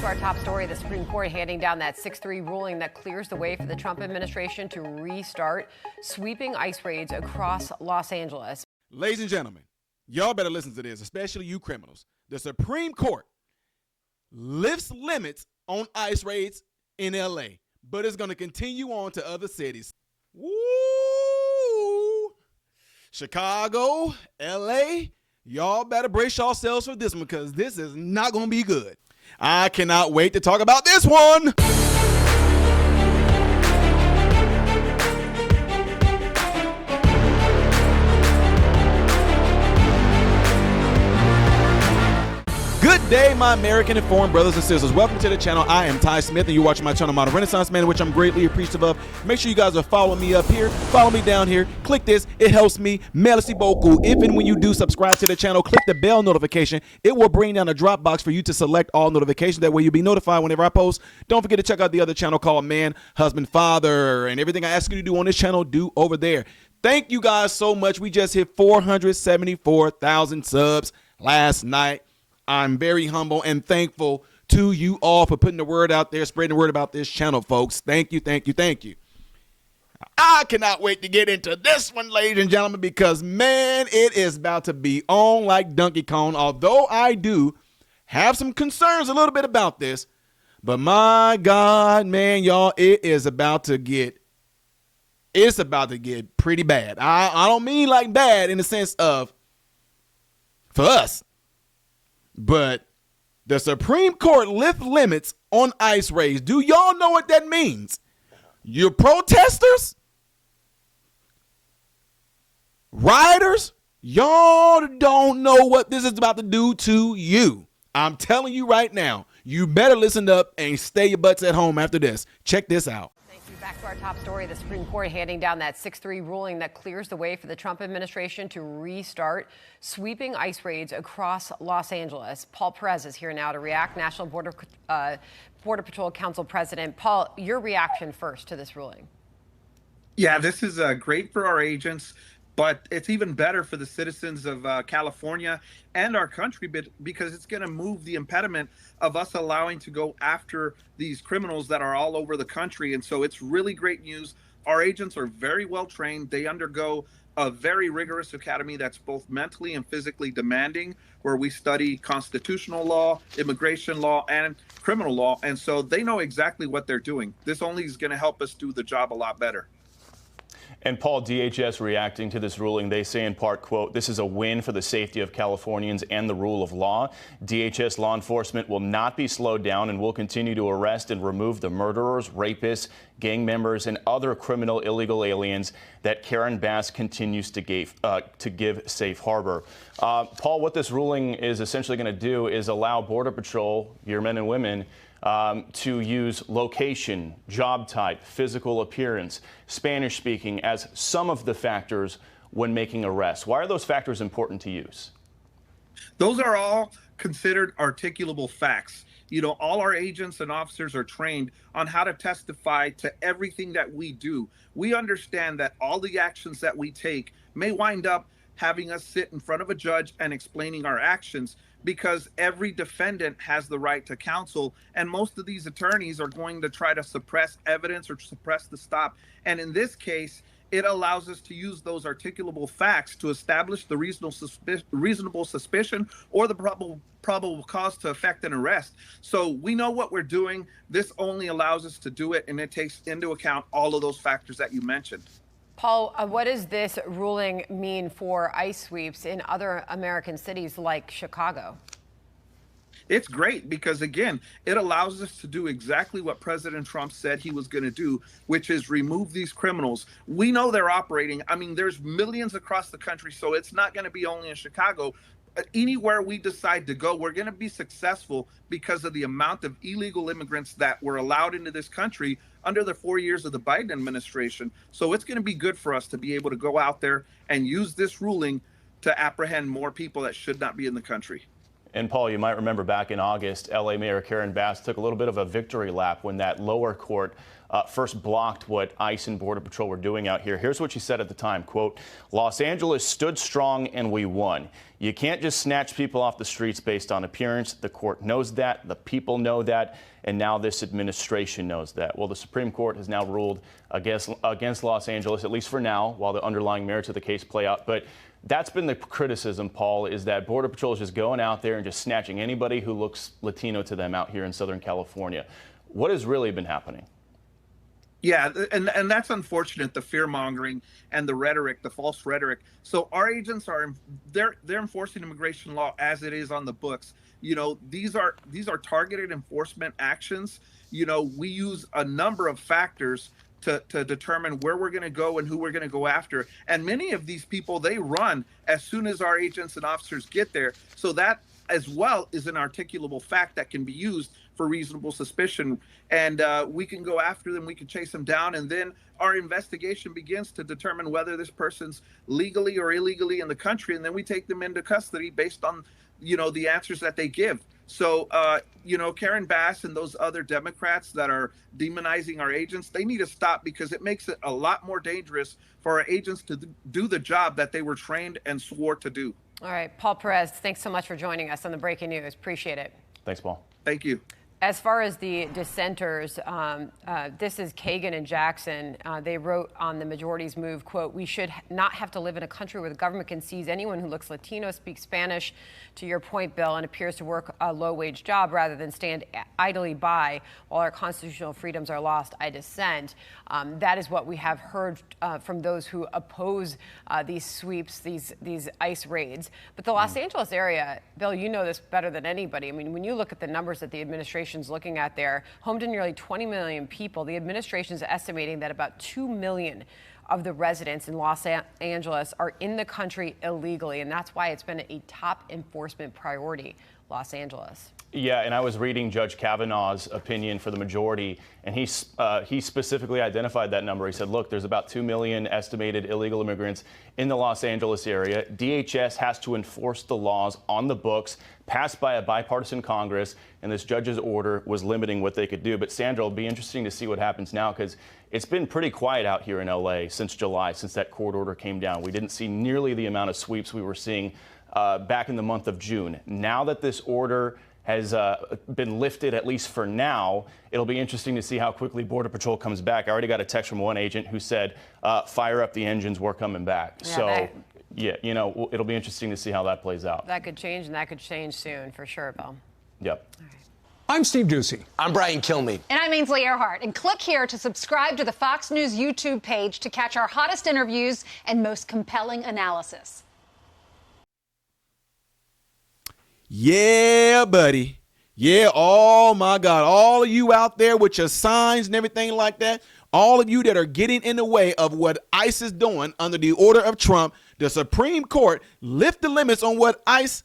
to our top story. The Supreme Court handing down that 6-3 ruling that clears the way for the Trump administration to restart sweeping ICE raids across Los Angeles. Ladies and gentlemen, y'all better listen to this, especially you criminals. The Supreme Court lifts limits on ICE raids in LA, but it's going to continue on to other cities. Woo! Chicago, LA, y'all better brace yourselves for this one because this is not going to be good. I cannot wait to talk about this one. Good day, my American informed brothers and sisters. Welcome to the channel. I am Ty Smith, and you're watching my channel, Modern Renaissance Man, which I'm greatly appreciative of. Make sure you guys are following me up here. Follow me down here. Click this. It helps me. Merci beaucoup. If and when you do subscribe to the channel, click the bell notification. It will bring down a drop box for you to select all notifications. That way you'll be notified whenever I post. Don't forget to check out the other channel called Man, Husband, Father, and everything I ask you to do on this channel, do over there. Thank you guys so much. We just hit 474,000 subs last night. I'm very humble and thankful to you all for putting the word out there, spreading the word about this channel, folks. Thank you, thank you, thank you. I cannot wait to get into this one, ladies and gentlemen, because, man, it is about to be on like Donkey Kong, although I do have some concerns a little bit about this. But, my God, man, y'all, it's about to get pretty bad. I don't mean like bad in the sense of for us. But the Supreme Court lift limits on ICE raids. Do y'all know what that means? You're protesters? Rioters? Y'all don't know what this is about to do to you. I'm telling you right now, you better listen up and stay your butts at home after this. Check this out. Back to our top story, the Supreme Court handing down that 6-3 ruling that clears the way for the Trump administration to restart sweeping ICE raids across Los Angeles. Paul Perez is here now to react. National Border Patrol Council President. Paul, your reaction first to this ruling. Yeah, this is great for our agents, but it's even better for the citizens of California and our country because it's going to move the impediment of us allowing to go after these criminals that are all over the country. And so it's really great news. Our agents are very well trained. They undergo a very rigorous academy that's both mentally and physically demanding, where we study constitutional law, immigration law, and criminal law. And so they know exactly what they're doing. This only is going to help us do the job a lot better. And Paul, DHS reacting to this ruling, they say in part, quote, "This is a win for the safety of Californians and the rule of law. DHS law enforcement will not be slowed down and will continue to arrest and remove the murderers, rapists, gang members, and other criminal illegal aliens that Karen Bass continues to give safe harbor." Paul, what this ruling is essentially going to do is allow Border Patrol, your men and women, to use location, job type, physical appearance, Spanish speaking as some of the factors when making arrests. Why are those factors important to use? Those are all considered articulable facts. You know, all our agents and officers are trained on how to testify to everything that we do. We understand that all the actions that we take may wind up having us sit in front of a judge and explaining our actions, because every defendant has the right to counsel, and most of these attorneys are going to try to suppress evidence or suppress the stop. And in this case, it allows us to use those articulable facts to establish the reasonable suspicion or the probable cause to effect an arrest. So we know what we're doing. This only allows us to do it, and it takes into account all of those factors that you mentioned. Paul, what does this ruling mean for ICE sweeps in other American cities like Chicago? It's great because, again, it allows us to do exactly what President Trump said he was going to do, which is remove these criminals. We know they're operating. I mean, there's millions across the country, so it's not going to be only in Chicago. Anywhere we decide to go, we're going to be successful because of the amount of illegal immigrants that were allowed into this country under the 4 years of the Biden administration. So it's going to be good for us to be able to go out there and use this ruling to apprehend more people that should not be in the country. And Paul, you might remember back in August, LA Mayor Karen Bass took a little bit of a victory lap when that lower court first blocked what ICE and Border Patrol were doing out here. Here's what she said at the time, quote, "Los Angeles stood strong and we won. You can't just snatch people off the streets based on appearance. The court knows that, the people know that, and now this administration knows that." Well, the Supreme Court has now ruled against Los Angeles, at least for now, while the underlying merits of the case play out. But that's been the criticism, Paul, is that Border Patrol is just going out there and just snatching anybody who looks Latino to them out here in Southern California. What has really been happening? Yeah, and that's unfortunate, the fear mongering and the rhetoric, the false rhetoric. So our agents they're enforcing immigration law as it is on the books. You know, these are targeted enforcement actions. You know, we use a number of factors to determine where we're going to go and who we're going to go after. And many of these people, they run as soon as our agents and officers get there. So that as well is an articulable fact that can be used for reasonable suspicion. And we can go after them, we can chase them down, and then our investigation begins to determine whether this person's legally or illegally in the country, and then we take them into custody based on, you know, the answers that they give. So, you know, Karen Bass and those other Democrats that are demonizing our agents, they need to stop, because it makes it a lot more dangerous for our agents to do the job that they were trained and swore to do. All right, Paul Perez, thanks so much for joining us on the Breaking News. Appreciate it. Thanks, Paul. Thank you. As far as the dissenters, this is Kagan and Jackson. They wrote on the majority's move, quote, "We should not have to live in a country where the government can seize anyone who looks Latino, speaks Spanish, to your point, Bill, and appears to work a low-wage job rather than stand idly by while our constitutional freedoms are lost. I dissent." That is what we have heard from those who oppose these sweeps, these ICE raids. But the Los Angeles area, Bill, you know this better than anybody. I mean, when you look at the numbers that the administration looking at there, home to nearly 20 million people. The administration is estimating that about 2 million of the residents in Los Angeles are in the country illegally, and that's why it's been a top enforcement priority, Los Angeles. Yeah, and I was reading Judge Kavanaugh's opinion for the majority, and he specifically identified that number. He said, look, there's about 2 million estimated illegal immigrants in the Los Angeles area. DHS has to enforce the laws on the books passed by a bipartisan Congress, and this judge's order was limiting what they could do. But Sandra, it'll be interesting to see what happens now, because it's been pretty quiet out here in LA since July, since that court order came down. We didn't see nearly the amount of sweeps we were seeing back in the month of June. Now that this order has been lifted, at least for now, it'll be interesting to see how quickly Border Patrol comes back. I already got a text from one agent who said, fire up the engines, we're coming back. Yeah, yeah, you know, it'll be interesting to see how that plays out. That could change, and that could change soon, for sure, Bill. Yep. All right. I'm Steve Ducey. I'm Brian Kilmeade. And I'm Ainsley Earhart. And click here to subscribe to the Fox News YouTube page to catch our hottest interviews and most compelling analysis. Yeah, buddy. Yeah, oh my God. All of you out there with your signs and everything like that, all of you that are getting in the way of what ICE is doing under the order of Trump, the Supreme Court lift the limits on what ICE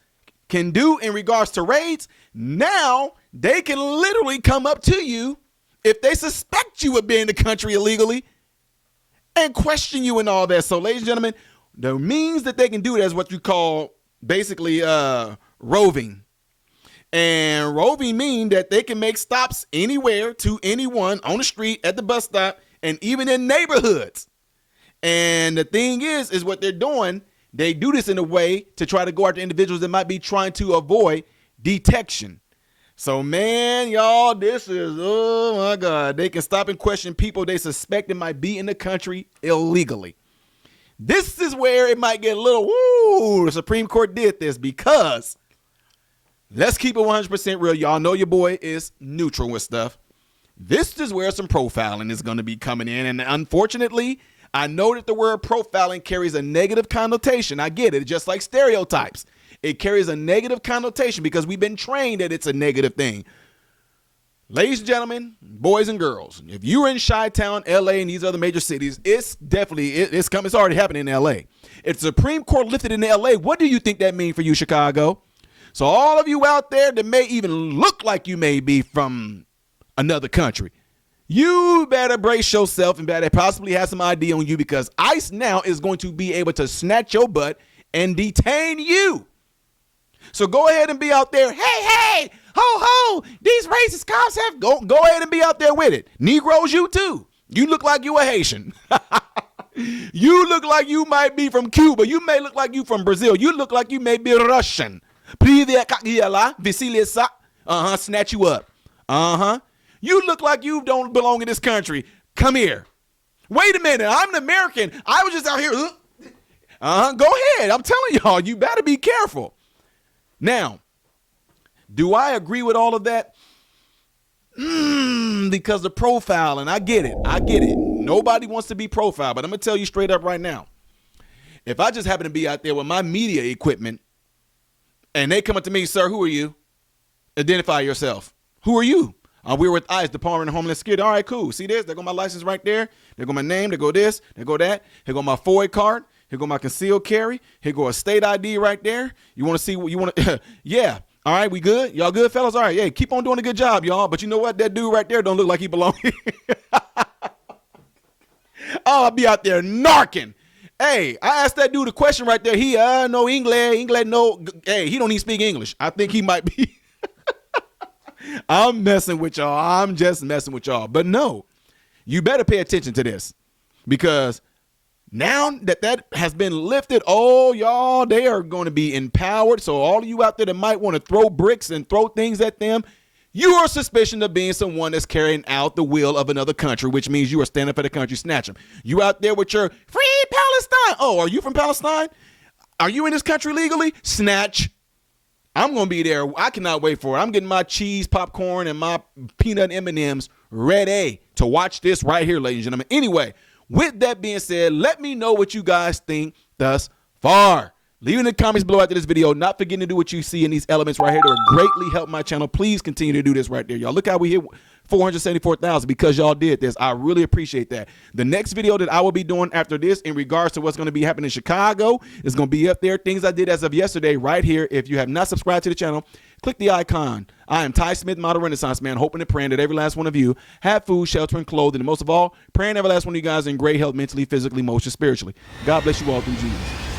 can do in regards to raids. Now they can literally come up to you if they suspect you of being in the country illegally and question you and all that. So, ladies and gentlemen, the means that they can do that is what you call basically roving. And roving means that they can make stops anywhere to anyone on the street, at the bus stop, and even in neighborhoods. And the thing is what they're doing, they do this in a way to try to go after individuals that might be trying to avoid detection. So, man, y'all, this is, oh my God, they can stop and question people they suspect that might be in the country illegally. This is where it might get a little, woo, the Supreme Court did this, because let's keep it 100% real. Y'all know your boy is neutral with stuff. This is where some profiling is going to be coming in. And unfortunately, I know that the word profiling carries a negative connotation. I get it. Just like stereotypes. It carries a negative connotation because we've been trained that it's a negative thing. Ladies and gentlemen, boys and girls, if you're in Chi-Town, LA, and these other major cities, it's definitely, it's already happening in LA. If the Supreme Court lifted in LA, what do you think that means for you, Chicago? So all of you out there that may even look like you may be from another country, you better brace yourself and better possibly have some ID on you, because ICE now is going to be able to snatch your butt and detain you. So go ahead and be out there. Hey, ho, ho, these racist cops have, go ahead and be out there with it. Negroes, you too. You look like you a Haitian. You look like you might be from Cuba. You may look like you from Brazil. You look like you may be Russian. Snatch you up. You look like you don't belong in this country. Come here. Wait a minute. I'm an American. I was just out here. Go ahead. I'm telling y'all, you better be careful. Now, do I agree with all of that? Because of profiling. I get it. Nobody wants to be profiled, but I'm going to tell you straight up right now. If I just happen to be out there with my media equipment and they come up to me, sir, who are you? Identify yourself. Who are you? We're with ICE, Department of Homeland Security. All right, cool. See this? There go my license right there. There go my name. There go this. There go that. Here go my FOIA card. Here go my concealed carry. Here go a state ID right there. You want to see what you want to? Yeah. All right, we good? Y'all good, fellas? All right, yeah, keep on doing a good job, y'all. But you know what? That dude right there don't look like he belongs here. I'll be out there narking. Hey, I asked that dude a question right there. He no English, no. Hey, he don't even speak English. I think he might be. I'm messing with y'all. I'm just messing with y'all. But no, you better pay attention to this, because now that has been lifted, oh, y'all, they are going to be empowered. So all of you out there that might want to throw bricks and throw things at them, you are suspicion of being someone that's carrying out the will of another country, which means you are standing up for the country. Snatch them. You out there with your free Palestine. Oh, are you from Palestine? Are you in this country legally? Snatch. I'm going to be there. I cannot wait for it. I'm getting my cheese, popcorn, and my peanut M&Ms ready to watch this right here, ladies and gentlemen. Anyway, with that being said, let me know what you guys think thus far. Leave in the comments below after this video. Not forgetting to do what you see in these elements right here to greatly help my channel. Please continue to do this right there, y'all. Look how we hit 474,000 because y'all did this. I really appreciate that. The next video that I will be doing after this in regards to what's going to be happening in Chicago is going to be up there. Things I did as of yesterday right here. If you have not subscribed to the channel, click the icon. I am Ty Smith, model Renaissance man, hoping and praying that every last one of you have food, shelter, and clothing. And most of all, praying every last one of you guys in great health mentally, physically, emotionally, spiritually. God bless you all through Jesus.